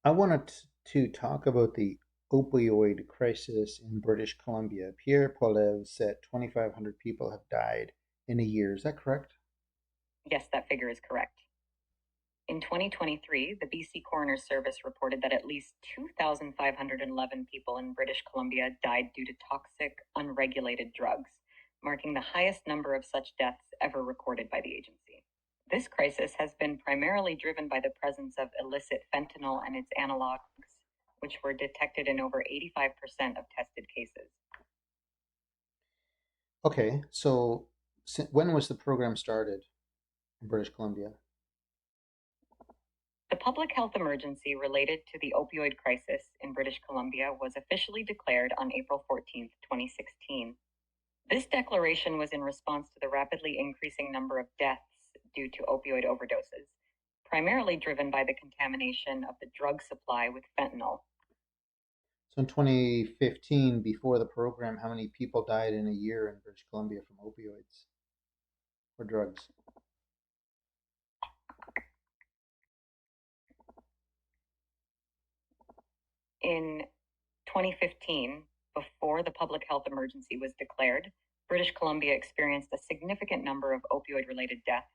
I wanted to talk about the opioid crisis in British Columbia. Pierre Poilievre said 2,500 people have died in a year. Is that correct? Yes, that figure is correct. In 2023, the BC Coroner's Service reported that at least 2,511 people in British Columbia died due to toxic, unregulated drugs, marking the highest number of such deaths ever recorded by the agency. This crisis has been primarily driven by the presence of illicit fentanyl and its analogs, which were detected in over 85% of tested cases. Okay, so when was the program started in British Columbia? The public health emergency related to the opioid crisis in British Columbia was officially declared on April 14, 2016. This declaration was in response to the rapidly increasing number of deaths due to opioid overdoses, primarily driven by the contamination of the drug supply with fentanyl. So in 2015, before the program, how many people died in a year in British Columbia from opioids or drugs? In 2015, before the public health emergency was declared, British Columbia experienced a significant number of opioid related deaths.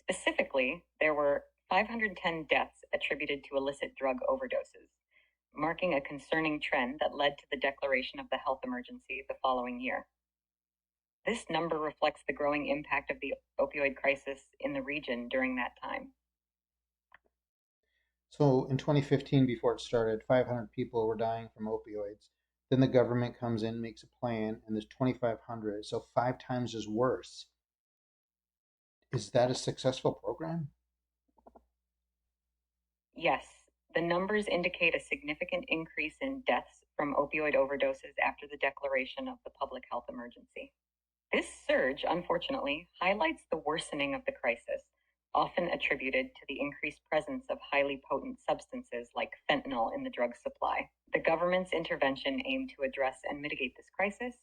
Specifically, there were 510 deaths attributed to illicit drug overdoses, marking a concerning trend that led to the declaration of the health emergency the following year. This number reflects the growing impact of the opioid crisis in the region during that time. So in 2015, before it started, 500 people were dying from opioids. Then the government comes in, makes a plan, and there's 2,500, so 5 times as worse. Is that a successful program? Yes, the numbers indicate a significant increase in deaths from opioid overdoses after the declaration of the public health emergency. This surge, unfortunately, highlights the worsening of the crisis, often attributed to the increased presence of highly potent substances like fentanyl in the drug supply. The government's intervention aimed to address and mitigate this crisis,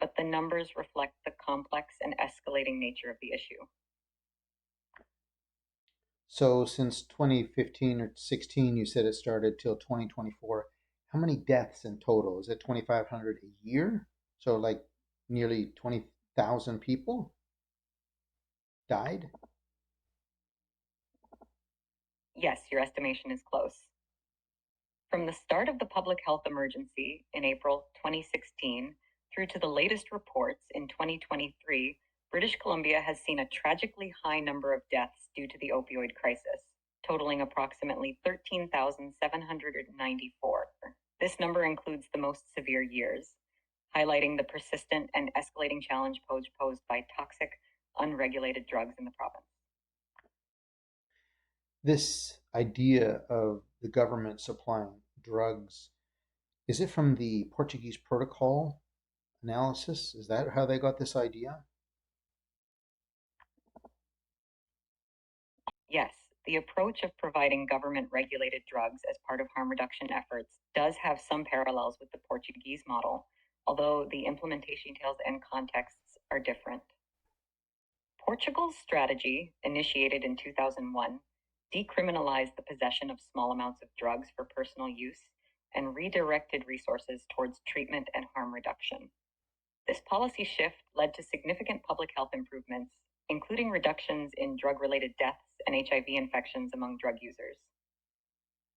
but the numbers reflect the complex and escalating nature of the issue. So since 2015 or 16, you said it started till 2024. How many deaths in total? Is it 2,500 a year? So like nearly 20,000 people died? Yes, your estimation is close. From the start of the public health emergency in April 2016 through to the latest reports in 2023, British Columbia has seen a tragically high number of deaths due to the opioid crisis, totaling approximately 13,794. This number includes the most severe years, highlighting the persistent and escalating challenge posed by toxic, unregulated drugs in the province. This idea of the government supplying drugs, is it from the Portuguese protocol analysis? Is that how they got this idea? Yes, the approach of providing government regulated drugs as part of harm reduction efforts does have some parallels with the Portuguese model, although the implementation details and contexts are different. Portugal's strategy, initiated in 2001, decriminalized the possession of small amounts of drugs for personal use and redirected resources towards treatment and harm reduction. This policy shift led to significant public health improvements, including reductions in drug related deaths and HIV infections among drug users.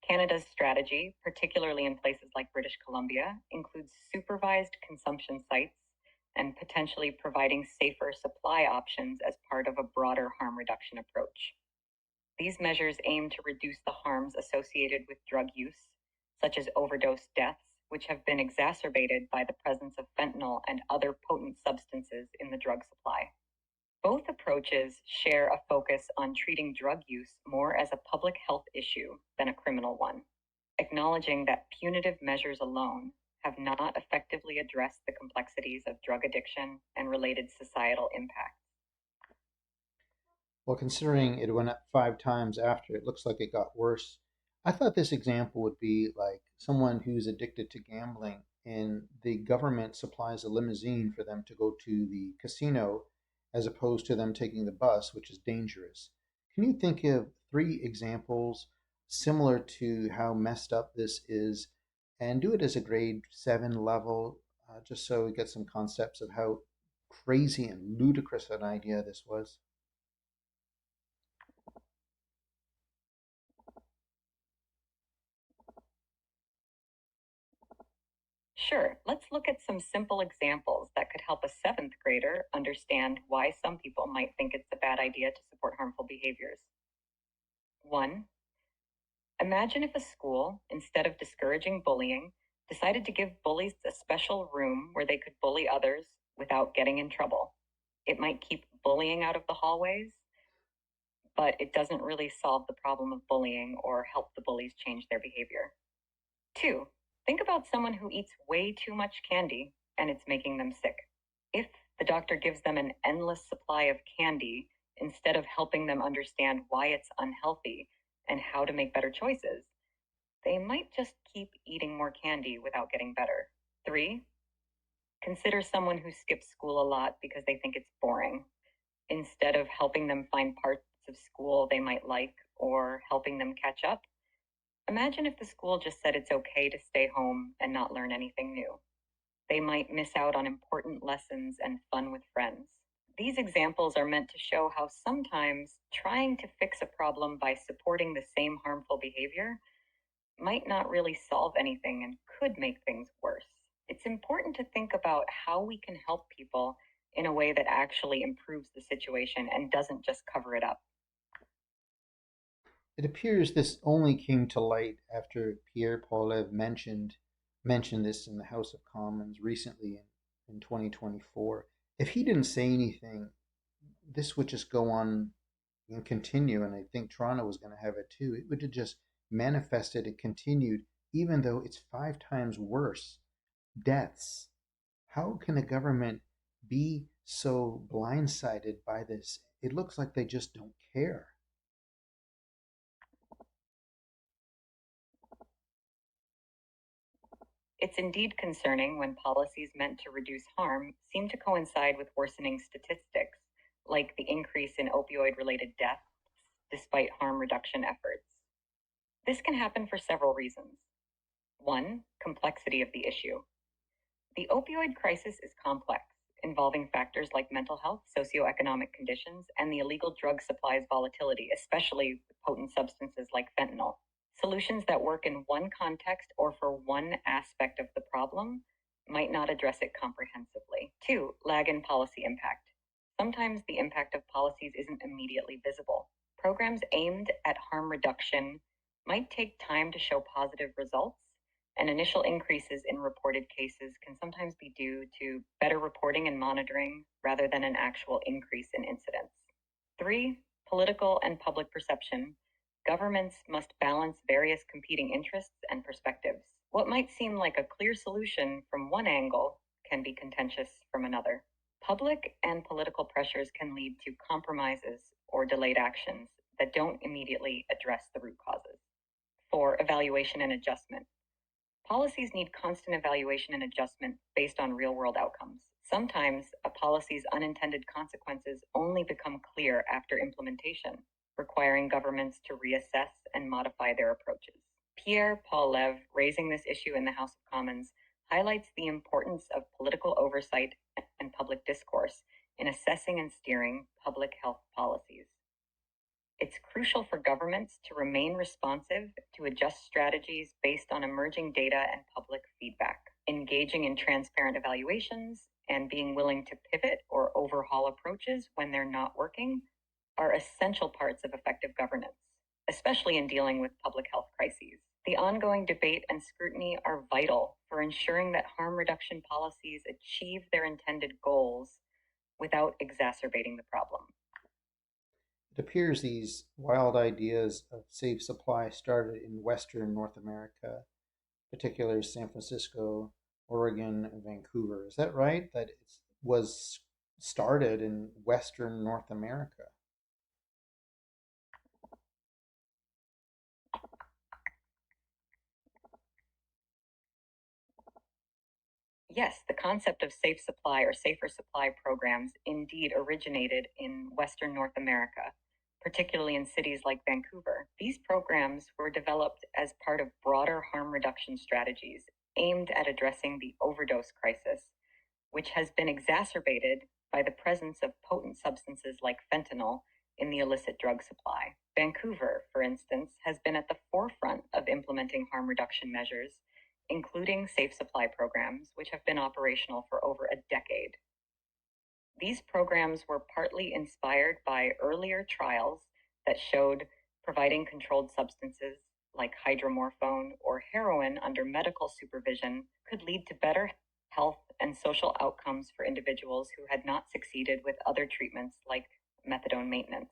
Canada's strategy, particularly in places like British Columbia, includes supervised consumption sites and potentially providing safer supply options as part of a broader harm reduction approach. These measures aim to reduce the harms associated with drug use, such as overdose deaths, which have been exacerbated by the presence of fentanyl and other potent substances in the drug supply. Both approaches share a focus on treating drug use more as a public health issue than a criminal one, acknowledging that punitive measures alone have not effectively addressed the complexities of drug addiction and related societal impacts. Well, considering it went up 5 times after, it looks like it got worse. I thought this example would be like someone who's addicted to gambling and the government supplies a limousine for them to go to the casino as opposed to them taking the bus, which is dangerous. Can you think of 3 examples similar to how messed up this is, and do it as a grade 7 level, just so we get some concepts of how crazy and ludicrous an idea this was. Sure, let's look at some simple examples that could help a seventh grader understand why some people might think it's a bad idea to support harmful behaviors. 1. Imagine if a school, instead of discouraging bullying, decided to give bullies a special room where they could bully others without getting in trouble. It might keep bullying out of the hallways, but it doesn't really solve the problem of bullying or help the bullies change their behavior. 2. Think about someone who eats way too much candy and it's making them sick. If the doctor gives them an endless supply of candy instead of helping them understand why it's unhealthy and how to make better choices, they might just keep eating more candy without getting better. 3. Consider someone who skips school a lot because they think it's boring. Instead of helping them find parts of school they might like or helping them catch up, imagine if the school just said it's okay to stay home and not learn anything new. They might miss out on important lessons and fun with friends. These examples are meant to show how sometimes trying to fix a problem by supporting the same harmful behavior might not really solve anything and could make things worse. It's important to think about how we can help people in a way that actually improves the situation and doesn't just cover it up. It appears this only came to light after Pierre Poilievre mentioned this in the House of Commons recently in 2024. If he didn't say anything, this would just go on and continue, and I think Toronto was going to have it too. It would have just manifested and continued, even though it's 5 times worse. Deaths. How can a government be so blindsided by this? It looks like they just don't care. It's indeed concerning when policies meant to reduce harm seem to coincide with worsening statistics, like the increase in opioid related deaths despite harm reduction efforts. This can happen for several reasons. 1. Complexity of the issue. The opioid crisis is complex, involving factors like mental health, socioeconomic conditions, and the illegal drug supply's volatility, especially with potent substances like fentanyl. Solutions that work in one context or for one aspect of the problem might not address it comprehensively. 2. Lag in policy impact. Sometimes the impact of policies isn't immediately visible. Programs aimed at harm reduction might take time to show positive results, and initial increases in reported cases can sometimes be due to better reporting and monitoring rather than an actual increase in incidents. 3. Political and public perception. Governments must balance various competing interests and perspectives. What might seem like a clear solution from one angle can be contentious from another. Public and political pressures can lead to compromises or delayed actions that don't immediately address the root causes. 4. Evaluation and adjustment. Policies need constant evaluation and adjustment based on real world outcomes. Sometimes a policy's unintended consequences only become clear after implementation, requiring governments to reassess and modify their approaches. Pierre Poilievre raising this issue in the House of Commons highlights the importance of political oversight and public discourse in assessing and steering public health policies. It's crucial for governments to remain responsive to adjust strategies based on emerging data and public feedback. Engaging in transparent evaluations and being willing to pivot or overhaul approaches when they're not working are essential parts of effective governance, especially in dealing with public health crises. The ongoing debate and scrutiny are vital for ensuring that harm reduction policies achieve their intended goals without exacerbating the problem. It appears these wild ideas of safe supply started in Western North America, particularly San Francisco, Oregon, and Vancouver. Is that right? That it was started in Western North America? Yes, the concept of safe supply or safer supply programs indeed originated in Western North America, particularly in cities like Vancouver. These programs were developed as part of broader harm reduction strategies aimed at addressing the overdose crisis, which has been exacerbated by the presence of potent substances like fentanyl in the illicit drug supply. Vancouver, for instance, has been at the forefront of implementing harm reduction measures, including safe supply programs, which have been operational for over a decade. These programs were partly inspired by earlier trials that showed providing controlled substances like hydromorphone or heroin under medical supervision could lead to better health and social outcomes for individuals who had not succeeded with other treatments like methadone maintenance.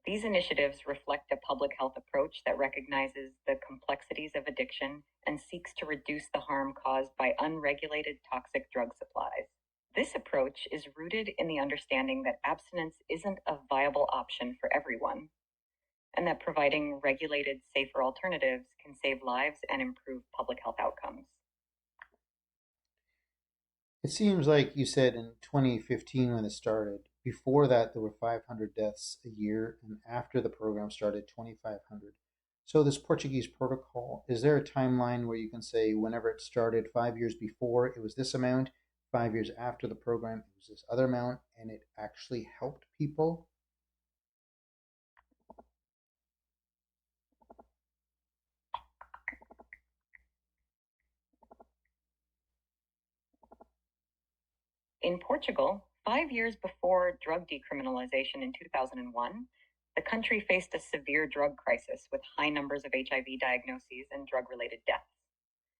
These initiatives reflect a public health approach that recognizes the complexities of addiction and seeks to reduce the harm caused by unregulated toxic drug supplies. This approach is rooted in the understanding that abstinence isn't a viable option for everyone, and that providing regulated, safer alternatives can save lives and improve public health outcomes. It seems like you said in 2015 when it started. Before that, there were 500 deaths a year, and after the program started, 2,500. So, this Portuguese protocol, is there a timeline where you can say whenever it started, 5 years before it was this amount, 5 years after the program it was this other amount, and it actually helped people? In Portugal, 5 years before drug decriminalization in 2001, the country faced a severe drug crisis with high numbers of HIV diagnoses and drug related deaths.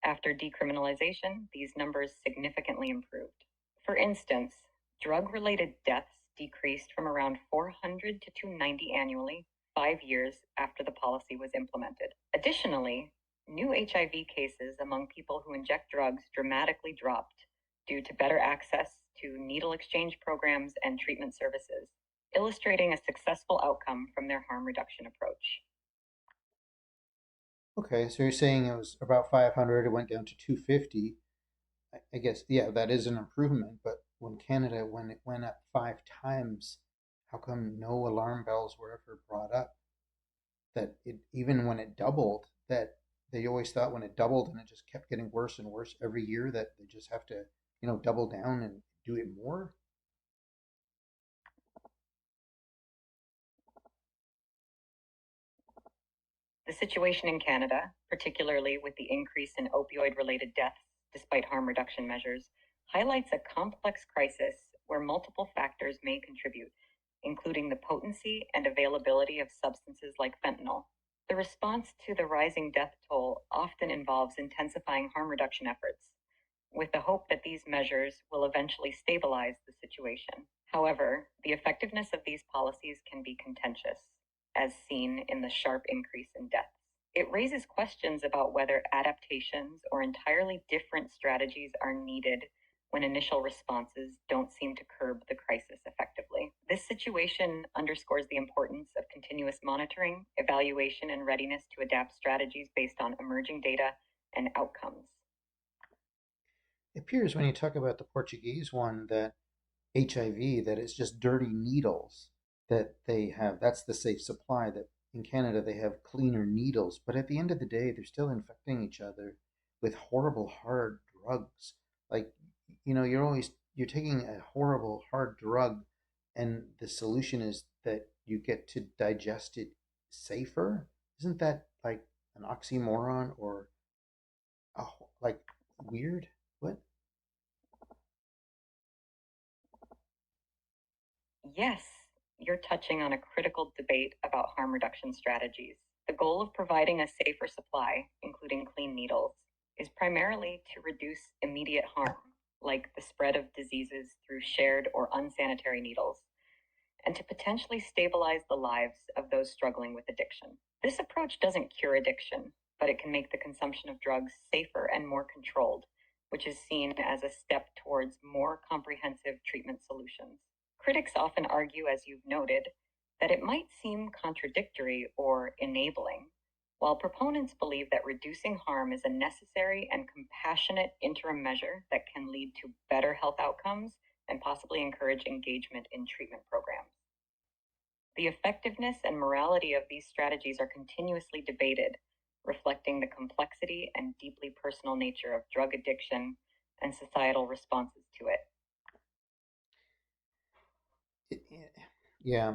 After decriminalization, these numbers significantly improved. For instance, drug related deaths decreased from around 400 to 290 annually 5 years after the policy was implemented. Additionally, new HIV cases among people who inject drugs dramatically dropped due to better access to needle exchange programs and treatment services, illustrating a successful outcome from their harm reduction approach. Okay, so you're saying it was about 500, it went down to 250. I guess, yeah, that is an improvement, but when it went up 5 times, how come no alarm bells were ever brought up? That it, even when it doubled, that they always thought when it doubled and it just kept getting worse and worse every year, that they just have to, double down and do it more? The situation in Canada, particularly with the increase in opioid related deaths despite harm reduction measures, highlights a complex crisis where multiple factors may contribute, including the potency and availability of substances like fentanyl. The response to the rising death toll often involves intensifying harm reduction efforts, with the hope that these measures will eventually stabilize the situation. However, the effectiveness of these policies can be contentious, as seen in the sharp increase in deaths. It raises questions about whether adaptations or entirely different strategies are needed when initial responses don't seem to curb the crisis effectively. This situation underscores the importance of continuous monitoring, evaluation, and readiness to adapt strategies based on emerging data and outcomes. It appears when you talk about the Portuguese one that HIV, that it's just dirty needles that they have. That's the safe supply. That in Canada they have cleaner needles, but at the end of the day, they're still infecting each other with horrible hard drugs. Like, you're taking a horrible hard drug, and the solution is that you get to digest it safer. Isn't that like an oxymoron or like weird? What? Yes, you're touching on a critical debate about harm reduction strategies. The goal of providing a safer supply, including clean needles, is primarily to reduce immediate harm, like the spread of diseases through shared or unsanitary needles, and to potentially stabilize the lives of those struggling with addiction. This approach doesn't cure addiction, but it can make the consumption of drugs safer and more controlled, which is seen as a step towards more comprehensive treatment solutions. Critics often argue, as you've noted, that it might seem contradictory or enabling, while proponents believe that reducing harm is a necessary and compassionate interim measure that can lead to better health outcomes and possibly encourage engagement in treatment programs. The effectiveness and morality of these strategies are continuously debated, reflecting the complexity and deeply personal nature of drug addiction and societal responses to it. Yeah,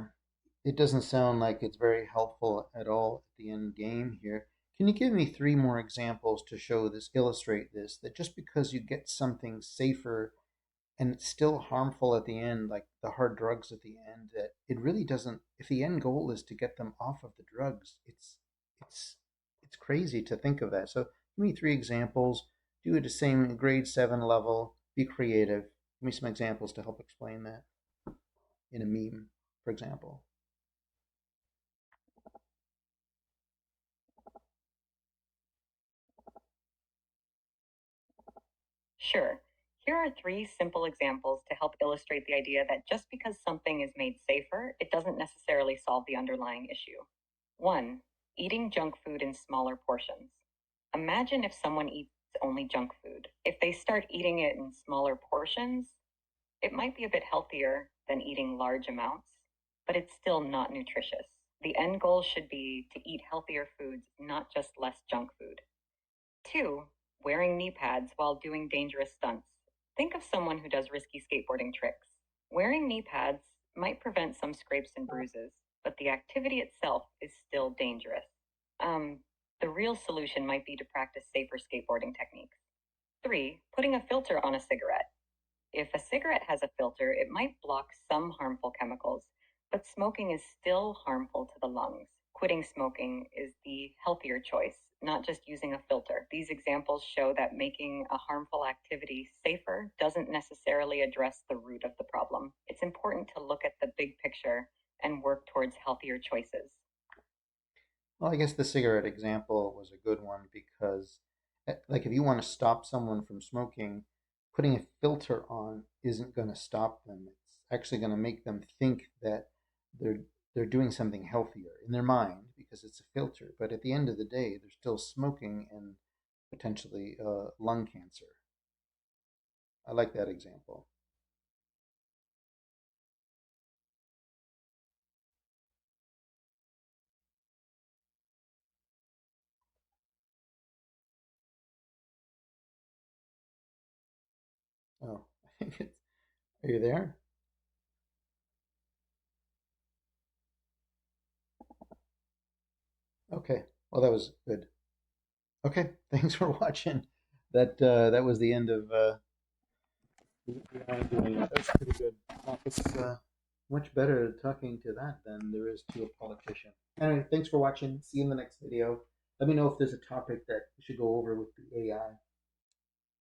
it doesn't sound like it's very helpful at all at the end game here. Can you give me three more examples to show this, illustrate this, that just because you get something safer and it's still harmful at the end, like the hard drugs at the end, that it really doesn't, if the end goal is to get them off of the drugs, it's it's crazy to think of that. So give me three examples, do it the same grade 7 level, be creative. Give me some examples to help explain that in a meme, for example. Sure, here are three simple examples to help illustrate the idea that just because something is made safer, it doesn't necessarily solve the underlying issue. 1. Eating junk food in smaller portions. Imagine if someone eats only junk food. If they start eating it in smaller portions, it might be a bit healthier than eating large amounts, but it's still not nutritious. The end goal should be to eat healthier foods, not just less junk food. 2. Wearing knee pads while doing dangerous stunts. Think of someone who does risky skateboarding tricks. Wearing knee pads might prevent some scrapes and bruises, but the activity itself is still dangerous. The real solution might be to practice safer skateboarding techniques. 3. Putting a filter on a cigarette. If a cigarette has a filter, it might block some harmful chemicals, but smoking is still harmful to the lungs. Quitting smoking is the healthier choice, not just using a filter. These examples show that making a harmful activity safer doesn't necessarily address the root of the problem. It's important to look at the big picture and work towards healthier choices. Well, I guess the cigarette example was a good one because, like, if you want to stop someone from smoking, putting a filter on isn't going to stop them. It's actually going to make them think that they're they're doing something healthier in their mind because it's a filter. But at the end of the day, they're still smoking and potentially lung cancer. I like that example. Oh, I think it's. Are you there? Okay. Well, that was good. Okay. Thanks for watching. That was the end of I'm doing it. That's pretty good. It's much better talking to that than there is to a politician. Anyway, thanks for watching. See you in the next video. Let me know if there's a topic that we should go over with the AI.